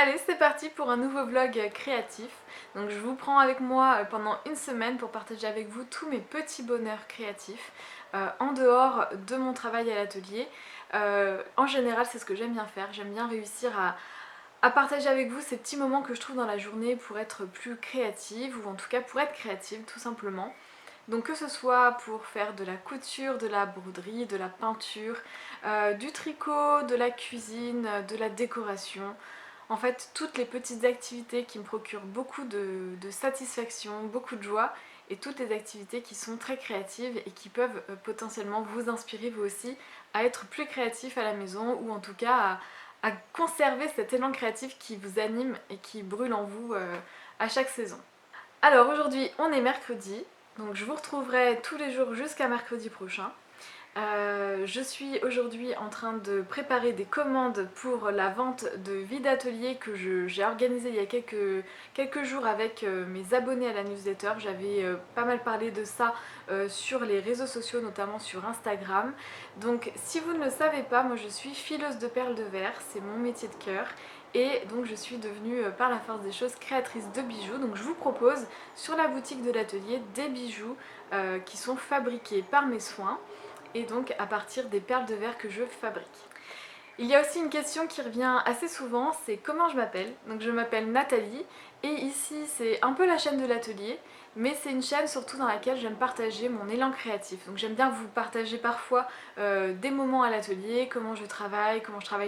Allez, c'est parti pour un nouveau vlog créatif. Donc je vous prends avec moi pendant une semaine pour partager avec vous tous mes petits bonheurs créatifs en dehors de mon travail à l'atelier. En général, c'est ce que j'aime bien faire. J'aime bien réussir à partager avec vous ces petits moments que je trouve dans la journée pour être plus créative, ou en tout cas pour être créative tout simplement. Donc que ce soit pour faire de la couture, de la broderie, de la peinture, du tricot, de la cuisine, de la décoration. En fait, toutes les petites activités qui me procurent beaucoup de satisfaction, beaucoup de joie, et toutes les activités qui sont très créatives et qui peuvent potentiellement vous inspirer vous aussi à être plus créatif à la maison, ou en tout cas à conserver cet élan créatif qui vous anime et qui brûle en vous à chaque saison. Alors aujourd'hui on est mercredi, donc je vous retrouverai tous les jours jusqu'à mercredi prochain. Je suis aujourd'hui en train de préparer des commandes pour la vente de vide atelier que j'ai organisé il y a quelques jours avec mes abonnés à la newsletter. J'avais pas mal parlé de ça sur les réseaux sociaux, notamment sur Instagram. Donc si vous ne le savez pas, moi je suis fileuse de perles de verre, c'est mon métier de cœur. Et donc je suis devenue par la force des choses créatrice de bijoux. Donc je vous propose sur la boutique de l'atelier des bijoux qui sont fabriqués par mes soins, et donc à partir des perles de verre que je fabrique. Il y a aussi une question qui revient assez souvent, c'est comment je m'appelle. Donc je m'appelle Nathalie, et ici c'est un peu la chaîne de l'atelier, mais c'est une chaîne surtout dans laquelle j'aime partager mon élan créatif. Donc j'aime bien vous partager parfois des moments à l'atelier, comment je travaille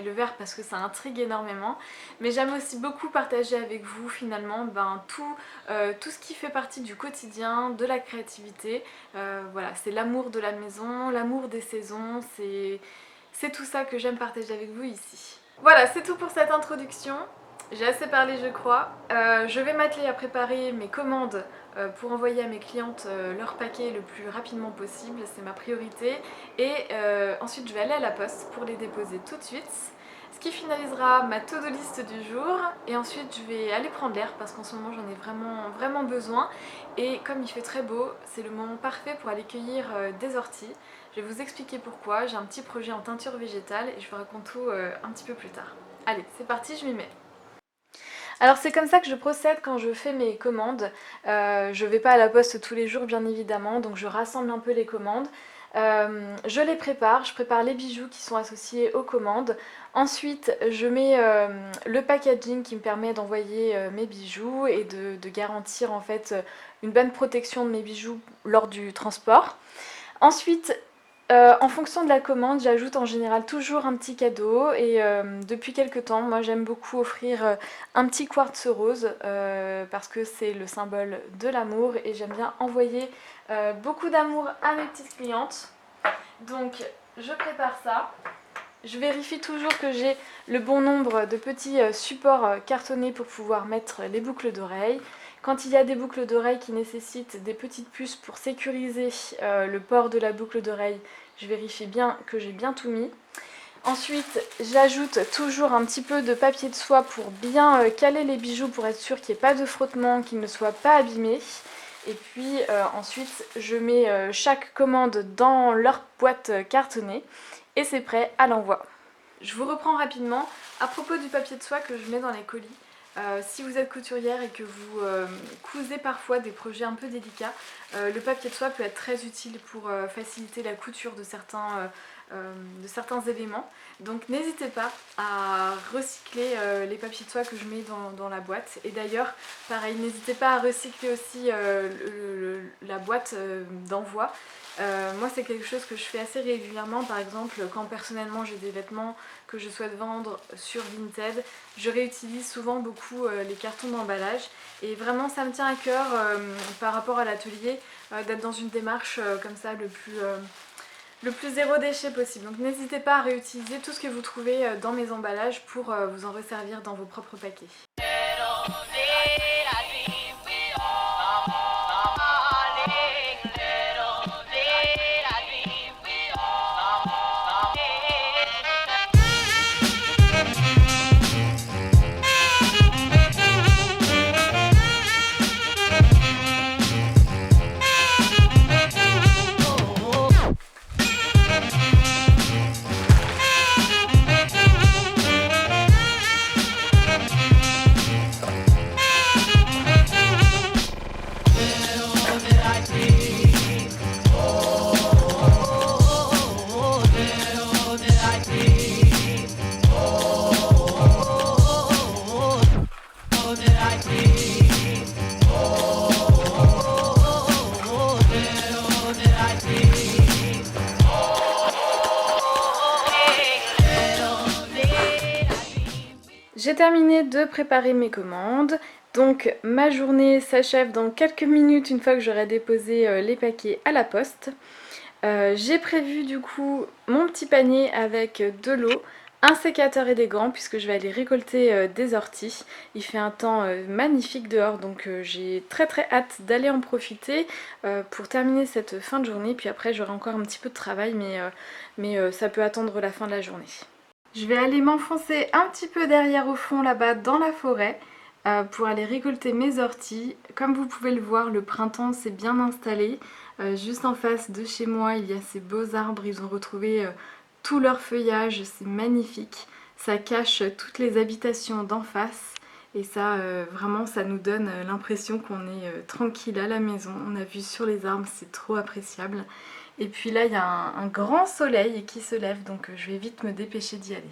le verre, parce que ça intrigue énormément. Mais j'aime aussi beaucoup partager avec vous finalement tout ce qui fait partie du quotidien, de la créativité. Voilà, c'est l'amour de la maison, l'amour des saisons, c'est tout ça que j'aime partager avec vous ici. Voilà, c'est tout pour cette introduction. J'ai assez parlé je crois. Je vais m'atteler à préparer mes commandes pour envoyer à mes clientes leur paquet le plus rapidement possible, c'est ma priorité. Et ensuite je vais aller à la poste pour les déposer tout de suite. Ce qui finalisera ma to-do list du jour. Et ensuite je vais aller prendre l'air parce qu'en ce moment j'en ai vraiment besoin. Et comme il fait très beau, c'est le moment parfait pour aller cueillir des orties. Je vais vous expliquer pourquoi. J'ai un petit projet en teinture végétale et je vous raconte tout un petit peu plus tard. Allez, c'est parti, je m'y mets. Alors c'est comme ça que je procède quand je fais mes commandes. Je vais pas à la poste tous les jours bien évidemment, donc je rassemble un peu les commandes. Je les prépare, je prépare les bijoux qui sont associés aux commandes. Ensuite je mets le packaging qui me permet d'envoyer mes bijoux et de garantir en fait une bonne protection de mes bijoux lors du transport. Ensuite, en fonction de la commande, j'ajoute en général toujours un petit cadeau, et depuis quelques temps, moi j'aime beaucoup offrir un petit quartz rose parce que c'est le symbole de l'amour et j'aime bien envoyer beaucoup d'amour à mes petites clientes. Donc je prépare ça. Je vérifie toujours que j'ai le bon nombre de petits supports cartonnés pour pouvoir mettre les boucles d'oreilles. Quand il y a des boucles d'oreilles qui nécessitent des petites puces pour sécuriser le port de la boucle d'oreille, je vérifie bien que j'ai bien tout mis. Ensuite, j'ajoute toujours un petit peu de papier de soie pour bien caler les bijoux, pour être sûr qu'il n'y ait pas de frottement, qu'ils ne soient pas abîmés. Et puis ensuite, je mets chaque commande dans leur boîte cartonnée et c'est prêt à l'envoi. Je vous reprends rapidement à propos du papier de soie que je mets dans les colis. Si vous êtes couturière et que vous cousez parfois des projets un peu délicats, le papier de soie peut être très utile pour faciliter la couture de certains éléments. Donc n'hésitez pas à recycler les papiers de soie que je mets dans la boîte. Et d'ailleurs, pareil, n'hésitez pas à recycler aussi la boîte d'envoi. Moi c'est quelque chose que je fais assez régulièrement. Par exemple, quand personnellement j'ai des vêtements que je souhaite vendre sur Vinted, je réutilise souvent beaucoup les cartons d'emballage, et vraiment ça me tient à cœur par rapport à l'atelier d'être dans une démarche comme ça le plus zéro déchet possible. Donc n'hésitez pas à réutiliser tout ce que vous trouvez dans mes emballages pour vous en resservir dans vos propres paquets. J'ai terminé de préparer mes commandes. Donc ma journée s'achève dans quelques minutes une fois que j'aurai déposé les paquets à la poste. J'ai prévu du coup mon petit panier avec de l'eau, un sécateur et des gants puisque je vais aller récolter des orties. Il fait un temps magnifique dehors donc j'ai très hâte d'aller en profiter pour terminer cette fin de journée. Puis après j'aurai encore un petit peu de travail mais ça peut attendre la fin de la journée. Je vais aller m'enfoncer un petit peu derrière au fond là-bas dans la forêt pour aller récolter mes orties. Comme vous pouvez le voir, le printemps s'est bien installé. Juste en face de chez moi, il y a ces beaux arbres. Ils ont retrouvé tout leur feuillage, c'est magnifique. Ça cache toutes les habitations d'en face. Et ça, vraiment, ça nous donne l'impression qu'on est tranquille à la maison. On a vu sur les arbres, c'est trop appréciable. Et puis là, il y a un grand soleil qui se lève, donc je vais vite me dépêcher d'y aller.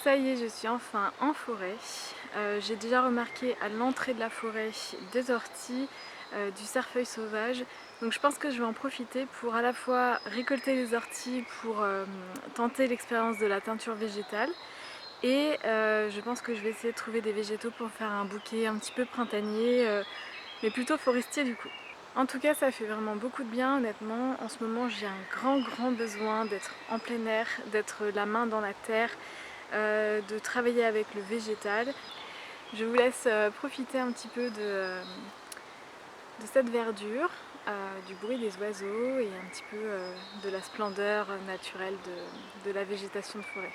Ça y est, je suis enfin en forêt. J'ai déjà remarqué à l'entrée de la forêt des orties, du cerfeuil sauvage. Donc je pense que je vais en profiter pour à la fois récolter les orties pour tenter l'expérience de la teinture végétale. Et je pense que je vais essayer de trouver des végétaux pour faire un bouquet un petit peu printanier, mais plutôt forestier du coup. En tout cas, ça fait vraiment beaucoup de bien, honnêtement. En ce moment, j'ai un grand besoin d'être en plein air, d'être la main dans la terre, de travailler avec le végétal. Je vous laisse profiter un petit peu de cette verdure, du bruit des oiseaux et un petit peu de la splendeur naturelle de la végétation de forêt.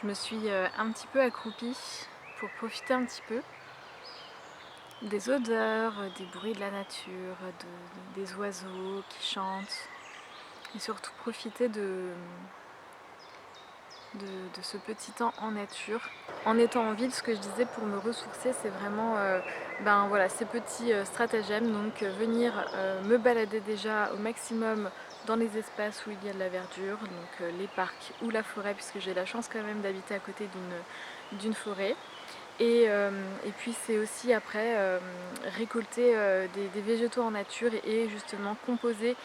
Je me suis un petit peu accroupie pour profiter un petit peu des odeurs, des bruits de la nature, des oiseaux qui chantent et surtout profiter de ce petit temps en nature. En étant en ville, ce que je disais pour me ressourcer, c'est vraiment voilà, ces petits stratagèmes, donc venir me balader déjà au maximum dans les espaces où il y a de la verdure, donc les parcs ou la forêt, puisque j'ai la chance quand même d'habiter à côté d'une forêt. Et puis c'est aussi après récolter des végétaux en nature et justement composer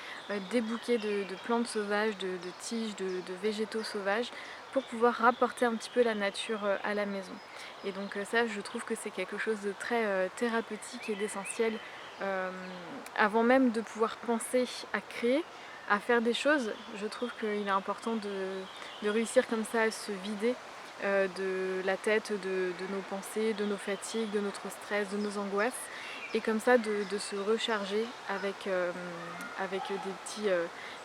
des bouquets de plantes sauvages, de tiges, de végétaux sauvages pour pouvoir rapporter un petit peu la nature à la maison. Et donc ça, je trouve que c'est quelque chose de très thérapeutique et d'essentiel avant même de pouvoir penser à créer, à faire des choses. Je trouve qu'il est important de réussir comme ça à se vider de la tête, de nos pensées, de nos fatigues, de notre stress, de nos angoisses, et comme ça de se recharger avec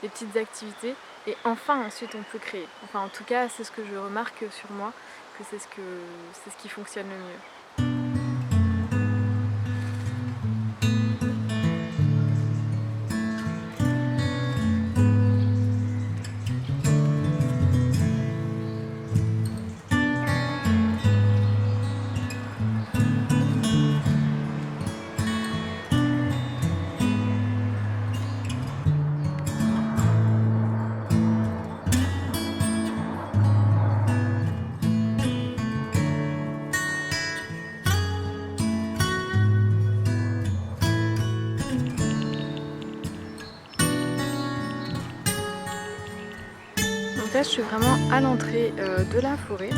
des petites activités, et enfin ensuite on peut créer. Enfin en tout cas c'est ce que je remarque sur moi, que c'est ce qui fonctionne le mieux. Donc là je suis vraiment à l'entrée de la forêt.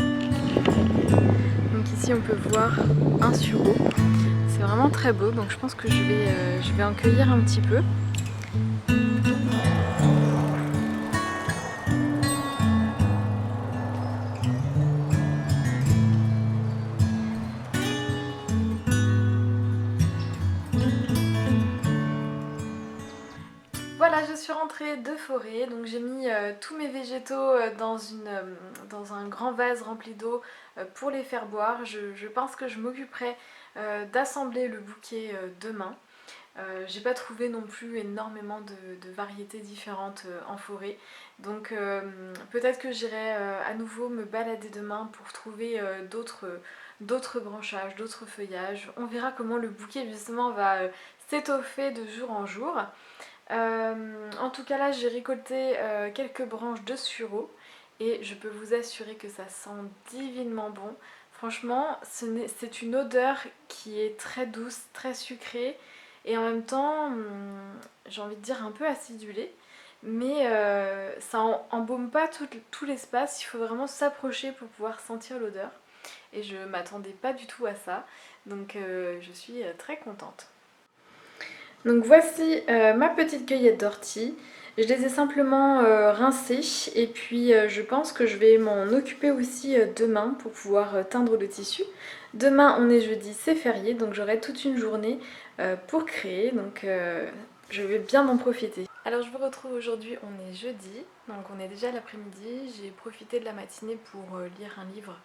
Donc ici on peut voir un sureau. C'est vraiment très beau, donc je pense que je vais en cueillir un petit peu. Voilà, je suis rentrée de forêt, donc j'ai mis tous mes végétaux dans un grand vase rempli d'eau pour les faire boire. Je pense que je m'occuperai d'assembler le bouquet demain. J'ai pas trouvé non plus énormément de variétés différentes en forêt, donc peut-être que j'irai à nouveau me balader demain pour trouver d'autres branchages, d'autres feuillages. On verra comment le bouquet justement va s'étoffer de jour en jour. En tout cas là j'ai récolté quelques branches de sureau et je peux vous assurer que ça sent divinement bon. Franchement c'est une odeur qui est très douce, très sucrée et en même temps j'ai envie de dire un peu acidulée. Mais ça embaume pas tout l'espace, il faut vraiment s'approcher pour pouvoir sentir l'odeur. Et je m'attendais pas du tout à ça, donc je suis très contente. Donc voici ma petite cueillette d'ortie. Je les ai simplement rincées et puis je pense que je vais m'en occuper aussi demain pour pouvoir teindre le tissu. Demain on est jeudi, c'est férié, donc j'aurai toute une journée pour créer, donc je vais bien en profiter. Alors je vous retrouve aujourd'hui, on est jeudi, donc on est déjà à l'après-midi. J'ai profité de la matinée pour lire un livre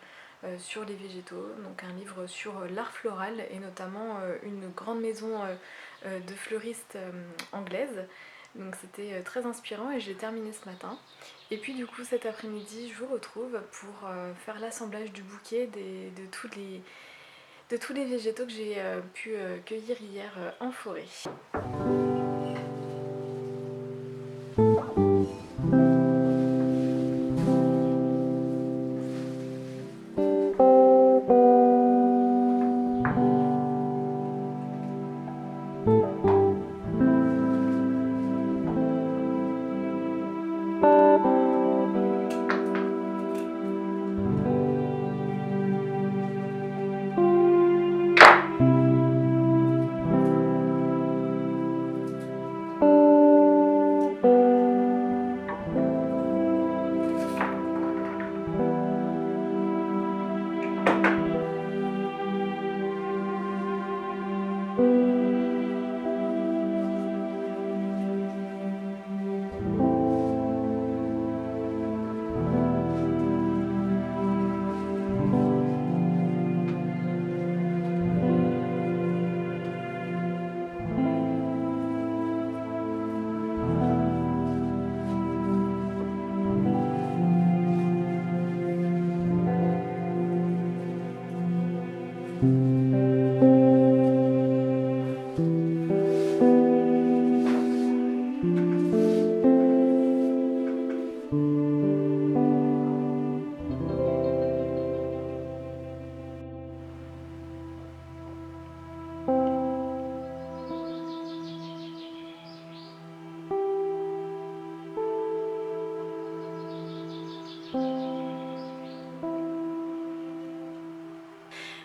sur les végétaux, donc un livre sur l'art floral et notamment une grande maison de fleuristes anglaise. Donc c'était très inspirant et je l'ai terminé ce matin. Et puis du coup cet après-midi je vous retrouve pour faire l'assemblage du bouquet de tous les végétaux que j'ai pu cueillir hier en forêt.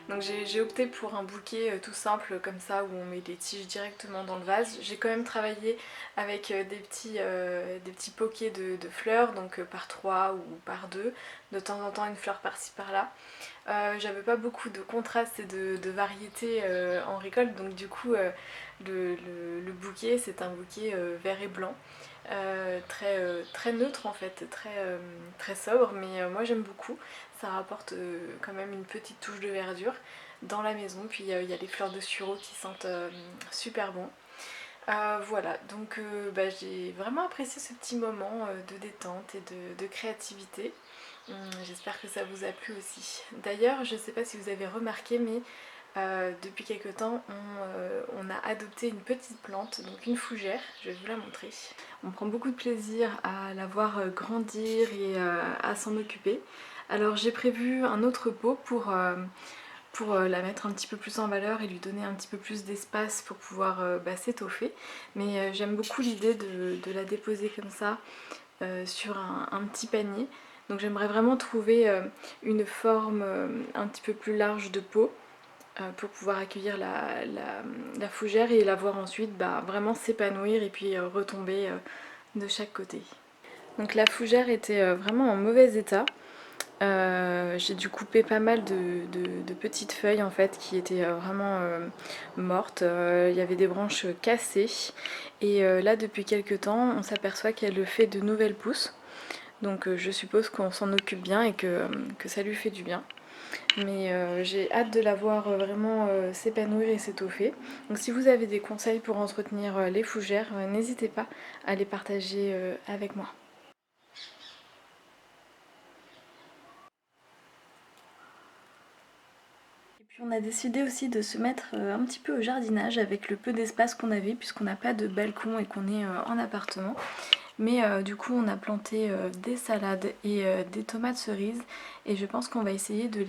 Donc j'ai opté pour un bouquet tout simple comme ça où on met les tiges directement dans le vase. J'ai quand même travaillé avec des petits poquets de fleurs, donc par 3 ou par 2, de temps en temps une fleur par-ci par-là. J'avais pas beaucoup de contraste et de variété en récolte, donc du coup le bouquet c'est un bouquet vert et blanc. Très neutre en fait, très sobre, mais moi j'aime beaucoup. Ça rapporte quand même une petite touche de verdure dans la maison. Puis il y a les fleurs de sureau qui sentent super bon. Voilà, donc j'ai vraiment apprécié ce petit moment de détente et de créativité. J'espère que ça vous a plu aussi. D'ailleurs, je ne sais pas si vous avez remarqué, mais depuis quelques temps, on a adopté une petite plante, donc une fougère, je vais vous la montrer. On prend beaucoup de plaisir à la voir grandir et à s'en occuper. Alors j'ai prévu un autre pot pour la mettre un petit peu plus en valeur et lui donner un petit peu plus d'espace pour pouvoir s'étoffer. Mais j'aime beaucoup l'idée de la déposer comme ça sur un petit panier. Donc j'aimerais vraiment trouver une forme un petit peu plus large de pot pour pouvoir accueillir la fougère et la voir ensuite vraiment s'épanouir et puis retomber de chaque côté. Donc la fougère était vraiment en mauvais état. J'ai dû couper pas mal de petites feuilles en fait qui étaient vraiment mortes. Il y avait des branches cassées et là depuis quelques temps on s'aperçoit qu'elle fait de nouvelles pousses. Donc je suppose qu'on s'en occupe bien et que ça lui fait du bien. mais j'ai hâte de la voir vraiment s'épanouir et s'étoffer. Donc si vous avez des conseils pour entretenir les fougères, n'hésitez pas à les partager avec moi. Et puis on a décidé aussi de se mettre un petit peu au jardinage avec le peu d'espace qu'on avait puisqu'on n'a pas de balcon et qu'on est en appartement. Mais du coup on a planté des salades et des tomates cerises et je pense qu'on va essayer de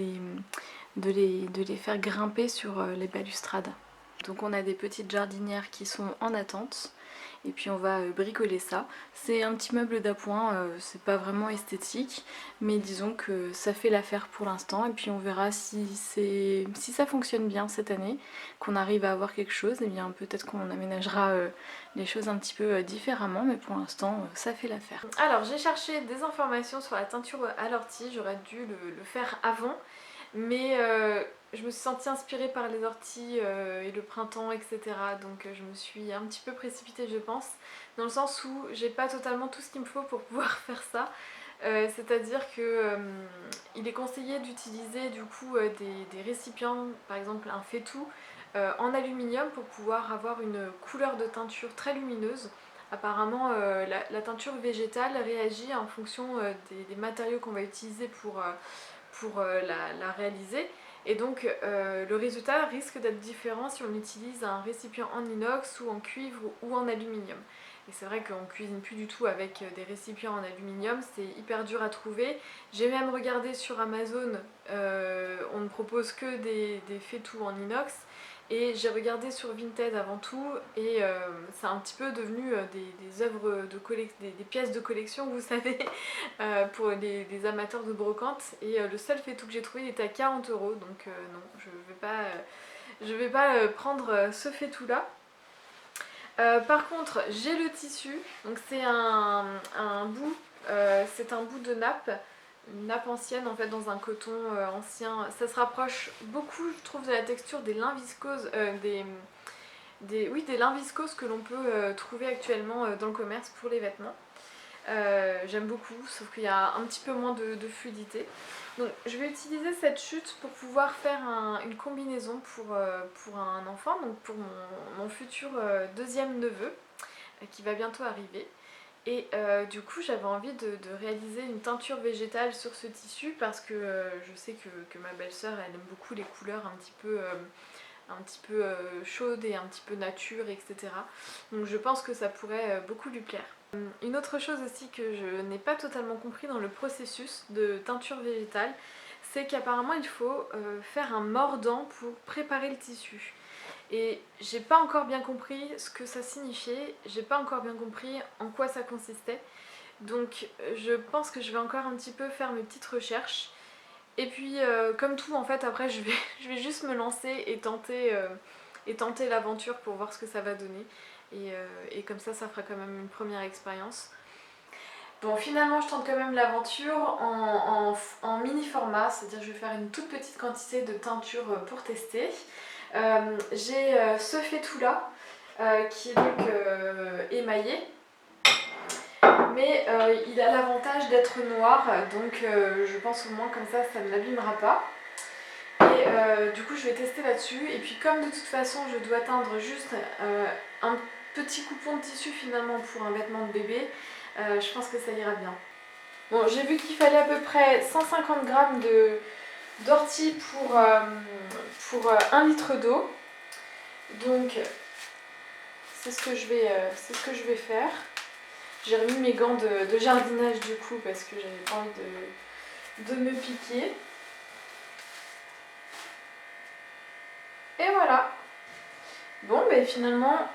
les faire grimper sur les balustrades. Donc on a des petites jardinières qui sont en attente et puis on va bricoler ça. C'est un petit meuble d'appoint, c'est pas vraiment esthétique, mais disons que ça fait l'affaire pour l'instant et puis on verra si ça fonctionne bien cette année, qu'on arrive à avoir quelque chose, et bien peut-être qu'on aménagera les choses un petit peu différemment, mais pour l'instant ça fait l'affaire. Alors j'ai cherché des informations sur la teinture à l'ortie, j'aurais dû le faire avant, mais je me suis sentie inspirée par les orties et le printemps, etc. Donc je me suis un petit peu précipitée, je pense, dans le sens où j'ai pas totalement tout ce qu'il me faut pour pouvoir faire ça. C'est-à-dire que il est conseillé d'utiliser du coup des récipients, par exemple un faitout en aluminium pour pouvoir avoir une couleur de teinture très lumineuse. Apparemment la teinture végétale réagit en fonction des matériaux qu'on va utiliser pour la réaliser. Et donc le résultat risque d'être différent si on utilise un récipient en inox ou en cuivre ou en aluminium. Et c'est vrai qu'on ne cuisine plus du tout avec des récipients en aluminium, c'est hyper dur à trouver. J'ai même regardé sur Amazon, on ne propose que des faitous en inox. Et j'ai regardé sur Vinted avant tout et c'est un petit peu devenu des œuvres de collection, des pièces de collection, vous savez, pour les amateurs de brocante. Et le seul faitout que j'ai trouvé il était à 40 €, donc non, je vais pas prendre ce faitout là. Par contre, j'ai le tissu, donc c'est un bout, c'est un bout de nappe, une nappe ancienne en fait dans un coton ancien. Ça se rapproche beaucoup, je trouve, de la texture des lins viscoses, des lins viscoses que l'on peut trouver actuellement dans le commerce pour les vêtements. J'aime beaucoup, sauf qu'il y a un petit peu moins de fluidité. Donc je vais utiliser cette chute pour pouvoir faire une combinaison pour un enfant, donc pour mon futur deuxième neveu qui va bientôt arriver. Et du coup j'avais envie de réaliser une teinture végétale sur ce tissu parce que je sais que ma belle-sœur elle aime beaucoup les couleurs un petit peu chaudes et un petit peu nature, etc. Donc je pense que ça pourrait beaucoup lui plaire. Une autre chose aussi que je n'ai pas totalement compris dans le processus de teinture végétale, c'est qu'apparemment il faut faire un mordant pour préparer le tissu. Et j'ai pas encore bien compris ce que ça signifiait, j'ai pas encore bien compris en quoi ça consistait. Donc je pense que je vais encore un petit peu faire mes petites recherches. Et puis comme tout en fait après je vais juste me lancer et tenter l'aventure pour voir ce que ça va donner. Et comme ça fera quand même une première expérience. Bon, finalement je tente quand même l'aventure en mini format, c'est-à-dire je vais faire une toute petite quantité de teinture pour tester. J'ai ce faitout là qui est donc émaillé, mais il a l'avantage d'être noir, donc je pense au moins comme ça ne l'abîmera pas. Et du coup je vais tester là-dessus, et puis comme de toute façon je dois teindre juste un petit coupon de tissu finalement pour un vêtement de bébé, je pense que ça ira bien. Bon, j'ai vu qu'il fallait à peu près 150 g d'ortie pour 1 litre d'eau. Donc c'est ce que je vais faire. J'ai remis mes gants de jardinage du coup parce que j'avais pas envie de me piquer. Et voilà. Bon, ben finalement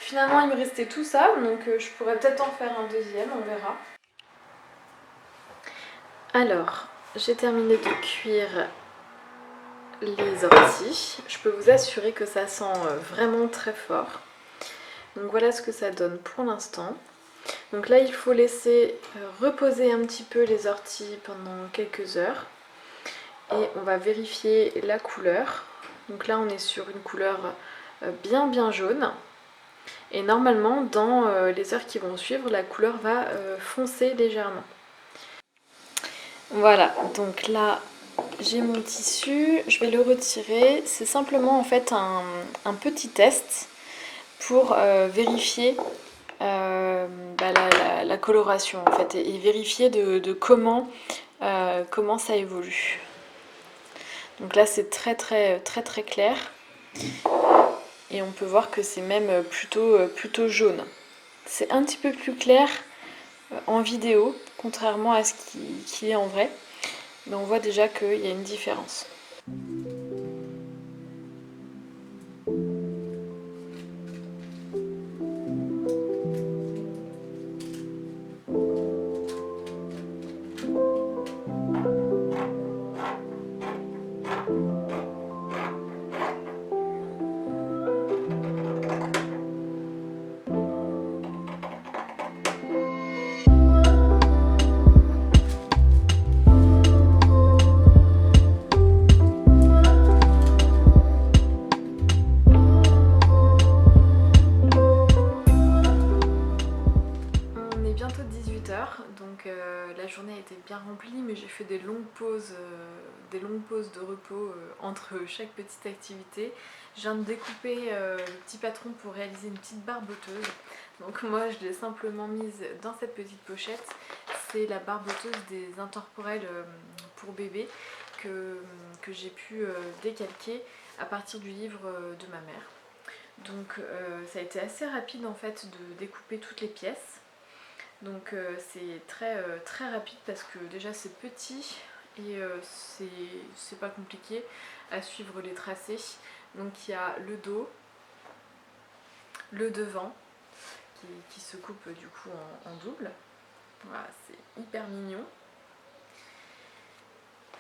il me restait tout ça, donc je pourrais peut-être en faire un deuxième, on verra. Alors, j'ai terminé de cuire les orties. Je peux vous assurer que ça sent vraiment très fort. Donc voilà ce que ça donne pour l'instant. Donc là il faut laisser reposer un petit peu les orties pendant quelques heures. Et on va vérifier la couleur. Donc là on est sur une couleur bien jaune. Et normalement dans les heures qui vont suivre, la couleur va foncer légèrement. Voilà, donc là J'ai mon tissu, je vais le retirer. C'est simplement en fait un petit test pour vérifier la coloration en fait et vérifier de comment ça évolue. Donc là c'est très clair et on peut voir que c'est même plutôt jaune. C'est un petit peu plus clair en vidéo contrairement à ce qui est en vrai, mais on voit déjà qu'il y a une différence. Donc la journée a été bien remplie, mais j'ai fait des longues pauses de repos entre chaque petite activité. Je viens de découper le petit patron pour réaliser une petite barboteuse. Donc moi je l'ai simplement mise dans cette petite pochette. C'est la barboteuse des intemporels pour bébé que j'ai pu décalquer à partir du livre de ma mère. Donc ça a été assez rapide en fait de découper toutes les pièces. Donc c'est très rapide parce que déjà c'est petit et c'est pas compliqué à suivre les tracés. Donc il y a le dos, le devant qui se coupe du coup en double. Voilà, c'est hyper mignon.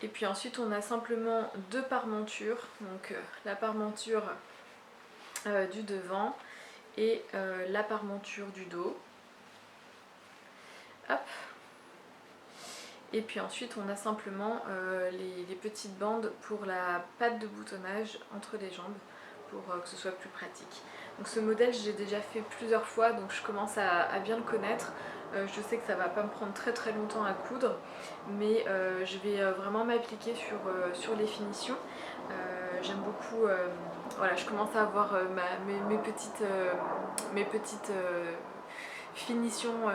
Et puis ensuite on a simplement deux parmentures, donc la parmenture du devant et la parmenture du dos. Hop. Et puis ensuite on a simplement les petites bandes pour la patte de boutonnage entre les jambes pour que ce soit plus pratique. Donc ce modèle j'ai déjà fait plusieurs fois, donc je commence à bien le connaître. Je sais que ça va pas me prendre très longtemps à coudre, mais je vais vraiment m'appliquer sur les finitions. J'aime beaucoup, voilà, je commence à avoir mes petites finitions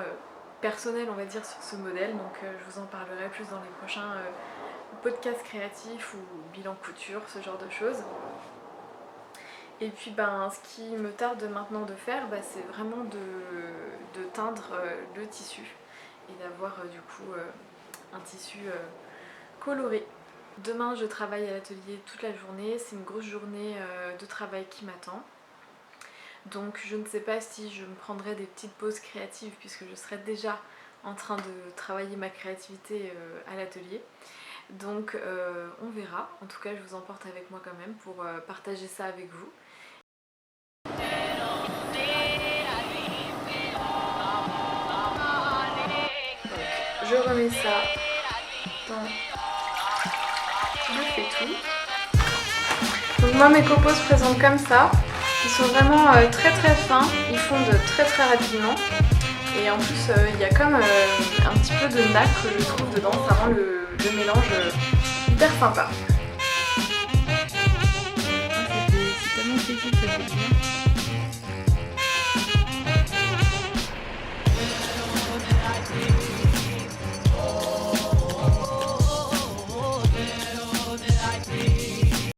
personnelles on va dire sur ce modèle, donc je vous en parlerai plus dans les prochains podcasts créatifs ou bilan couture, ce genre de choses. Et puis ce qui me tarde maintenant de faire, c'est vraiment de teindre le tissu et d'avoir du coup un tissu coloré. Demain je travaille à l'atelier toute la journée, c'est une grosse journée de travail qui m'attend. Donc je ne sais pas si je me prendrai des petites pauses créatives puisque je serai déjà en train de travailler ma créativité à l'atelier. Donc on verra, en tout cas je vous emporte avec moi quand même pour partager ça avec vous. Donc, je remets ça dans le faitout. Donc moi mes copeaux se présentent comme ça. Ils sont vraiment très fins, ils fondent très rapidement. Et en plus il y a comme un petit peu de nacre je trouve dedans, ça rend le mélange hyper sympa.